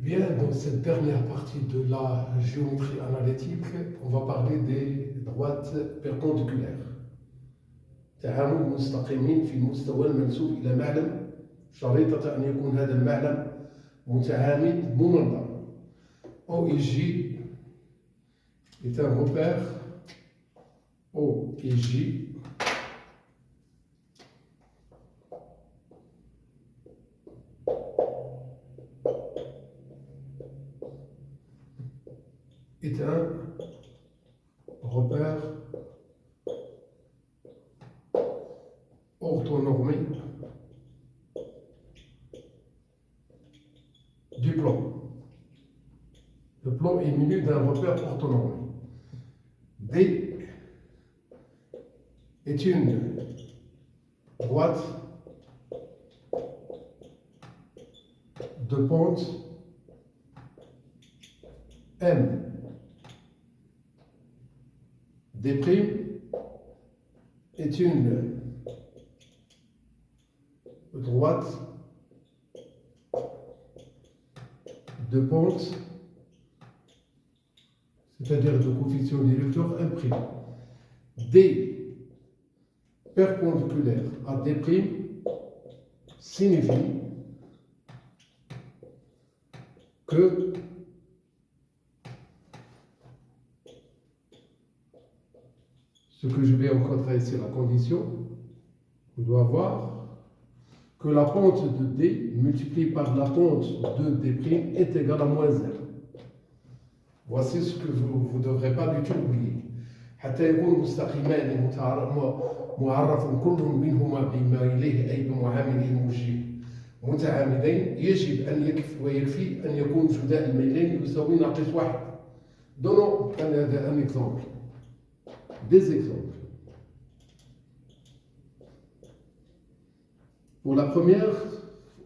Bien, dans cette dernière partie de la géométrie analytique, on va parler des droites perpendiculaires. تعامد مستقيمين في المستوى المنسوب إلى معلم شريطة أن يكون هذا المعلم متعامد منظم. OIJ est un repère. OIJ est un repère orthonormé du plan. Le plan est muni d'un repère orthonormé. D est une droite de pente M. D' est une droite de pente, c'est-à-dire de coefficient directeur M'. D perpendiculaire à D' signifie que ce que je vais encadrer, c'est la condition. On doit voir que la pente de D multipliée par la pente de D' est égale à moins 1. Voici ce que vous ne devrez pas du tout oublier. حتى يكون مستقيمان معرف كل منهما بميله أي بمعامله الموجه متعامدين يجب أن يكفي أن يكون جداء الميلين يساوي ناقص 1. Donnons un exemple. Des exemples. Pour la première,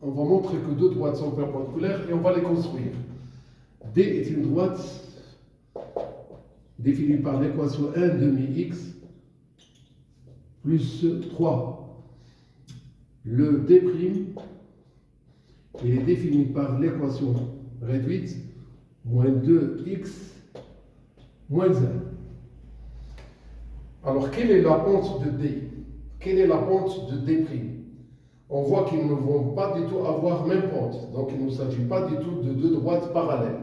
on va montrer que deux droites sont perpendiculaires et on va les construire. D est une droite définie par l'équation 1 demi x plus 3. Le D', il est défini par l'équation réduite moins 2x moins 1. Alors, quelle est la pente de D? Quelle est la pente de D'? On voit qu'ils ne vont pas du tout avoir même pente. Donc, il ne s'agit pas du tout de deux droites parallèles.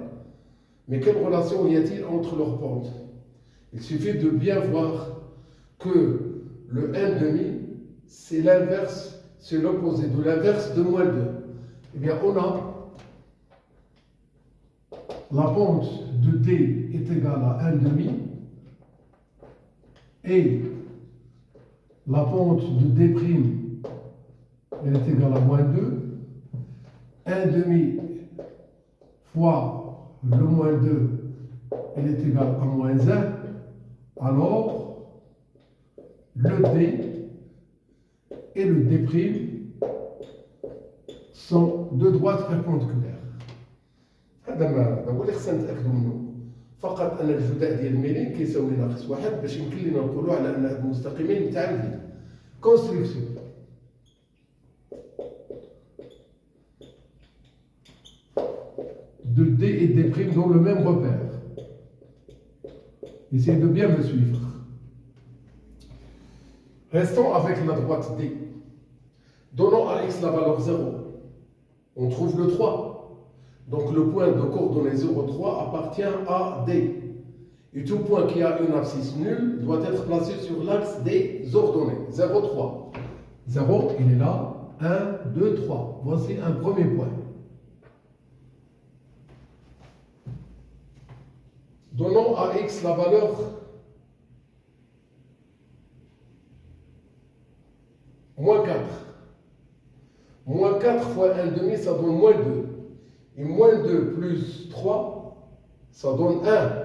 Mais quelle relation y a-t-il entre leurs pentes? Il suffit de bien voir que le 1,5, c'est l'inverse, c'est l'opposé de l'inverse de moins 2. Eh bien, on a la pente de D est égale à 1,5 et la pente de D', elle est égale à moins 2. 1,5 fois le moins 2, elle est égale à moins 1. Alors, le D et le D' sont deux droites perpendiculaires. هذا هو اللي خصنا نتاكدوا منه. فقط ان الجداء ديال الميلين كيساوي ناقص 1 باش يمكن لنا نقولوا على ان هاد المستقيمين متعامدين. كونستركسيون. De D et D' dans le même repère. Essayez de bien me suivre. Restons avec la droite D. Donnons à x la valeur 0. On trouve le 3. Donc le point de coordonnée 0,3 appartient à D. Et tout point qui a une abscisse nulle doit être placé sur l'axe des ordonnées. 0,3. 0, il est là. 1, 2, 3. Voici un premier point. Donnons à x la valeur moins 4. Moins 4 fois 1,5, ça donne moins 2. Et moins 2 plus 3, ça donne 1.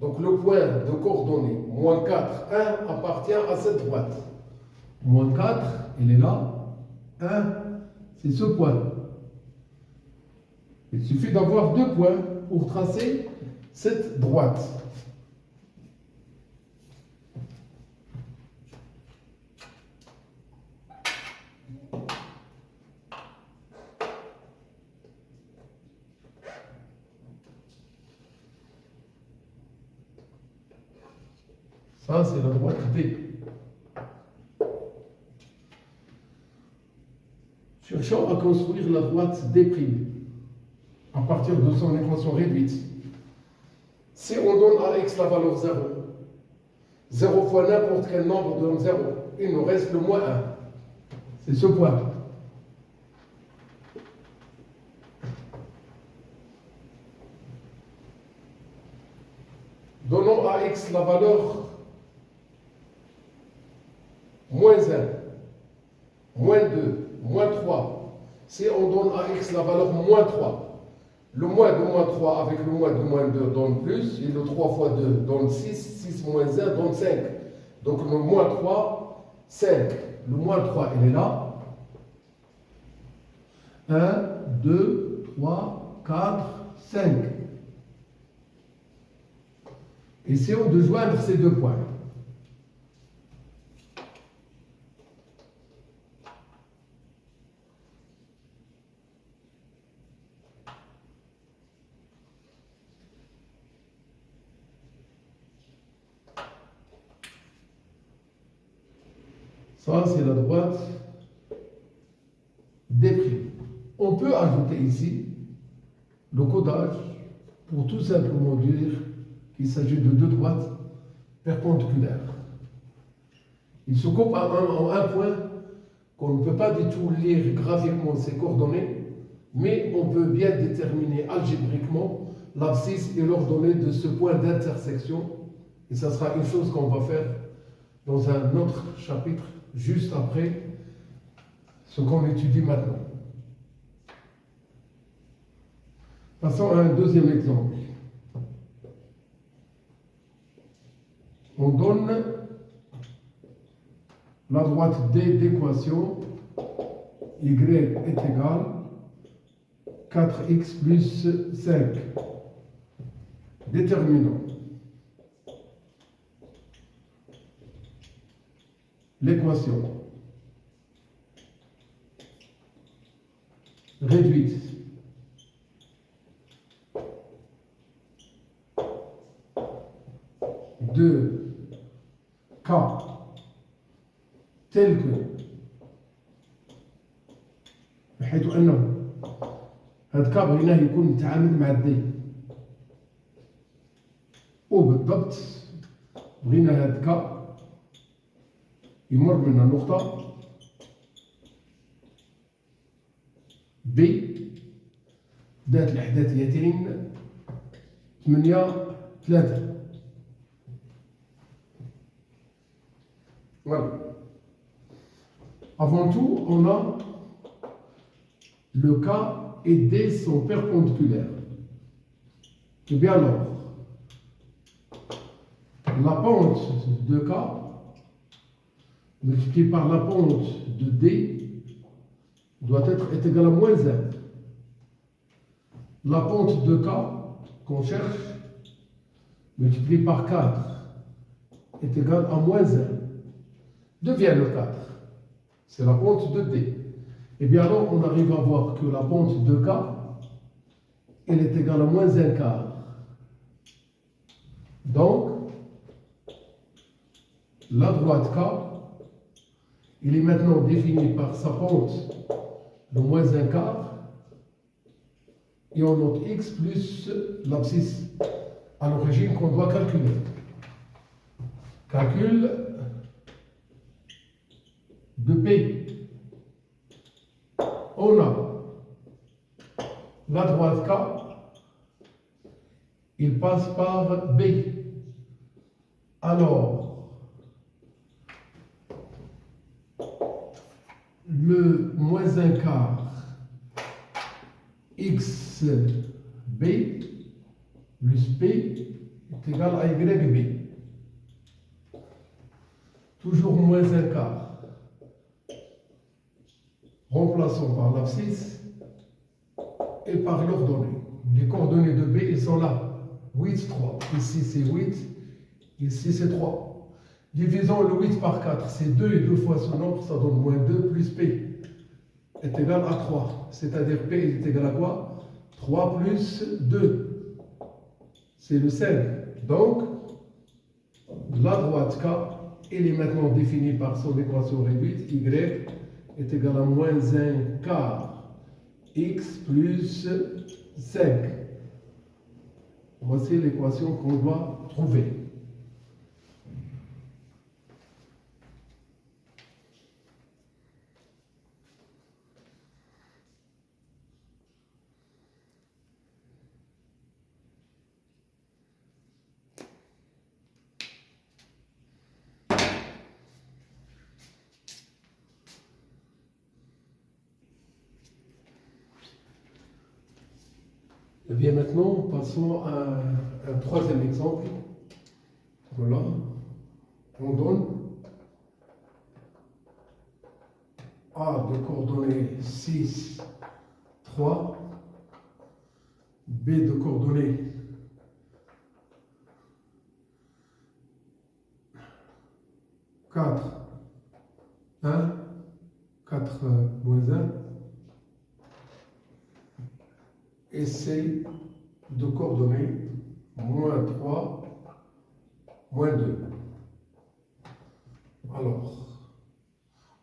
Donc le point de coordonnée, moins 4, 1 appartient à cette droite. Moins 4, il est là. 1, c'est ce point. Il suffit d'avoir deux points pour tracer cette droite. Ça, c'est la droite D. Cherchons à construire la droite D' à partir de son équation réduite. Si on donne à x la valeur 0, 0 fois n'importe quel nombre donne 0, il nous reste le moins 1. C'est ce point. Donnons à x la valeur moins 1, moins 2, moins 3. Si on donne à x la valeur moins 3, le moins de moins 3 avec le moins de moins 2 donne plus, et le 3 fois 2 donne 6, 6 moins 1 donne 5. Donc le moins 3, 5. Le moins 3, il est là. 1, 2, 3, 4, 5. Essayons de joindre ces deux points. Ça, c'est la droite D'. On peut ajouter ici le codage pour tout simplement dire qu'il s'agit de deux droites perpendiculaires. Il se coupe en un point qu'on ne peut pas du tout lire graphiquement ces coordonnées, mais on peut bien déterminer algébriquement l'abscisse et l'ordonnée de ce point d'intersection. Et ça sera une chose qu'on va faire dans un autre chapitre, juste après ce qu'on étudie maintenant. Passons à un deuxième exemple. On donne la droite D d'équation y est égal 4x plus 5. Déterminons l'équation réduite de K tel que بحيث أنه هذا K بغيناه يكون متعامد مع الدي وبالضبط بغينا هذا K يمر من النقطة B ذات الإحداثيتين 8 3. Voilà. Avant tout, on a le K et D sont perpendiculaires. Et bien alors, la pente de K multipliée par la pente de D doit être égale à moins 1. La pente de K qu'on cherche multipliée par 4 est égale à moins 1. Devient le 4. C'est la pente de D. Et bien alors, on arrive à voir que la pente de K, elle est égale à moins 1 quart. Donc, la droite K, il est maintenant défini par sa pente de moins 1 quart, et on note x plus l'abscisse à l'origine qu'on doit calculer. Calcul de P. On a la droite K, il passe par B. Alors, le moins 1 quart XB plus P est égal à YB. Toujours moins 1 quart. Remplaçons par l'abscisse et par l'ordonnée. Les coordonnées de B, ils sont là. 8, 3. Ici, c'est 8. Ici, c'est 3. Divisons le 8 par 4. C'est 2 et 2 fois ce nombre, ça donne moins 2 plus P est égal à 3. C'est-à-dire P est égal à quoi? 3 plus 2. C'est le 5. Donc, la droite K, elle est maintenant définie par son équation réduite, y est égal à moins 1 quart x plus 5. Voici l'équation qu'on doit trouver. Et bien maintenant, passons à un troisième exemple. Voilà. On donne A de coordonnées 6, 3, B de coordonnées 4, 1, 4 moins 1, et C de coordonnées moins 3, moins 2. Alors,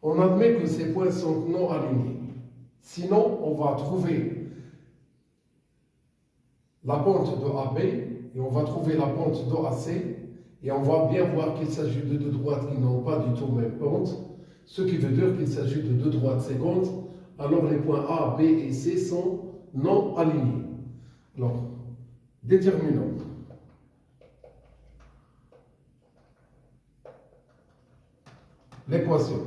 on admet que ces points sont non alignés. Sinon, on va trouver la pente de AB et on va trouver la pente de AC et on va bien voir qu'il s'agit de deux droites qui n'ont pas du tout même pente, ce qui veut dire qu'il s'agit de deux droites séquentes. Alors les points A, B et C sont non alignés. Alors, déterminons. L'équation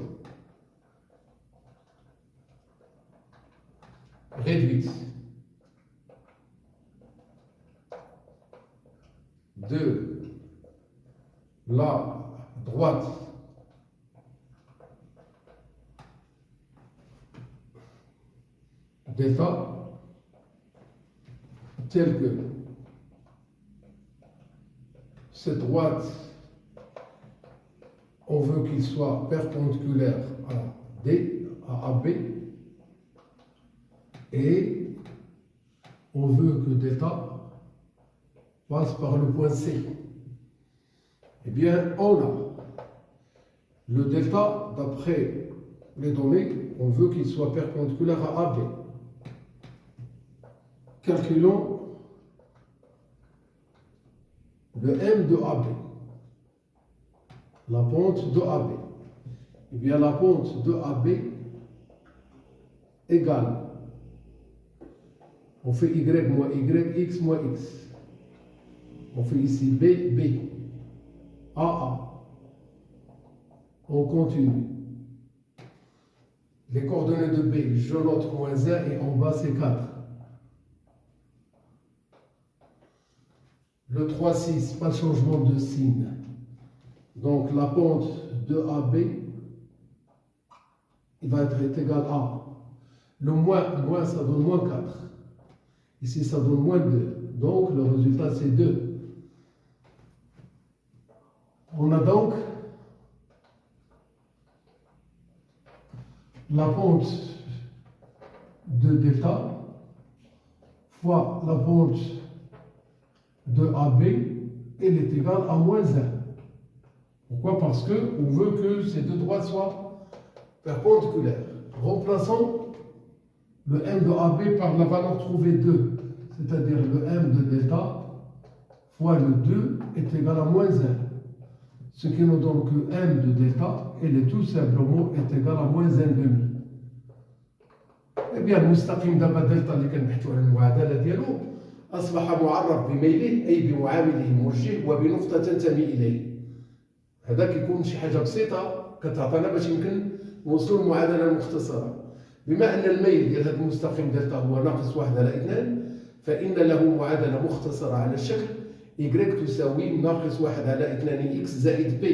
réduite de la droite d'état telle que cette droite, on veut qu'il soit perpendiculaire à D, à AB, et on veut que d'état passe par le point C. Eh bien, on a le delta, d'après les données, on veut qu'il soit perpendiculaire à AB. Calculons le M de AB, la pente de AB. Eh bien, la pente de AB égale, on fait Y moins Y, X moins X. On fait ici B, B, A, A. On continue. Les coordonnées de B, je note moins 1 et en bas c'est 4. Le 3, 6, pas de changement de signe. Donc la pente de AB, il va être égal à. Le moins, ça donne moins 4. Ici, ça donne moins 2. Donc le résultat, c'est 2. On a donc la pente de delta fois la pente de AB, elle est égale à moins 1. Pourquoi? Parce qu'on veut que ces deux droites soient perpendiculaires. Remplaçons le M de AB par la valeur trouvée 2, c'est-à-dire le M de delta fois le 2 est égal à moins 1. Ce qui nous donne que M de delta, elle est tout simplement égal à moins 1,5. Eh bien, المستقيم دابا دلتا اللي كنبحثوا على المعادله ديالو اصبح معرف بميله اي بمعامله موجه وبنقطه تنتمي اليه. هذا كيكون شي حاجه بسيطه كتعطينا باش يمكن نوصلوا للمعادله المختصره. بما ان الميل ديال هذا المستقيم دلتا هو ناقص 1 على 2، فان له معادله مختصره على الشكل y تساوي ناقص 1 على 2 x زائد b.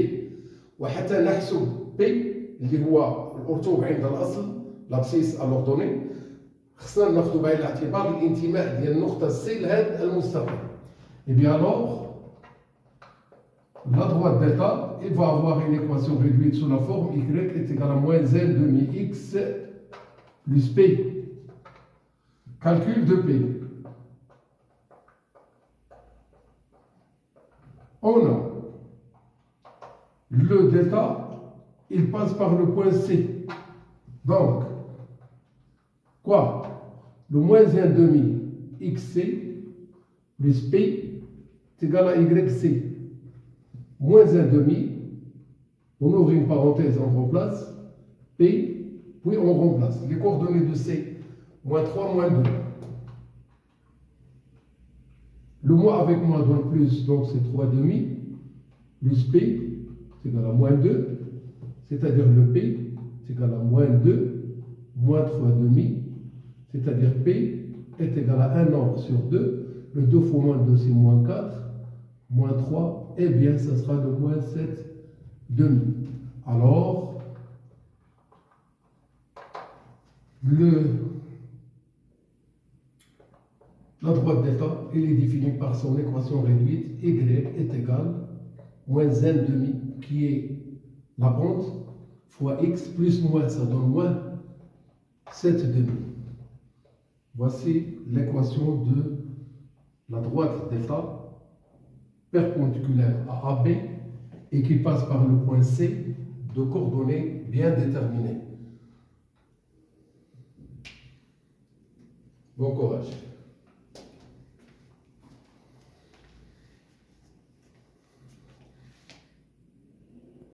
وحتى نحسب b اللي هو الارتوب عند الاصل لابسيس الوردوني، خصنا ناخذ بعين الاعتبار الانتماء ديال النقطه سي لهذا المستقيم. Et bien alors, la droite delta, il va avoir une équation réduite sous la forme y est égal à moins 1,5x plus p. Calcul de p. On a le delta, il passe par le point C. Donc, quoi? Le moins 1 demi XC plus P est égal à YC. Moins 1 demi, on ouvre une parenthèse, on remplace P, puis on remplace les coordonnées de C. Moins 3, moins 2. Le moins avec moins donne plus, donc c'est 3 demi, plus P, c'est égal à moins 2, c'est-à-dire le P, c'est égal à moins 2, moins 3 demi, c'est-à-dire P est égal à 1 nombre sur 2, le 2 fois moins 2 c'est moins 4, moins 3, eh bien ça sera le moins 7 demi. Alors, la droite delta, elle est définie par son équation réduite, y est égal à moins 1 demi, qui est la pente, fois x plus moins, ça donne moins 7 demi. Voici l'équation de la droite delta perpendiculaire à AB et qui passe par le point C de coordonnées bien déterminées. Bon courage.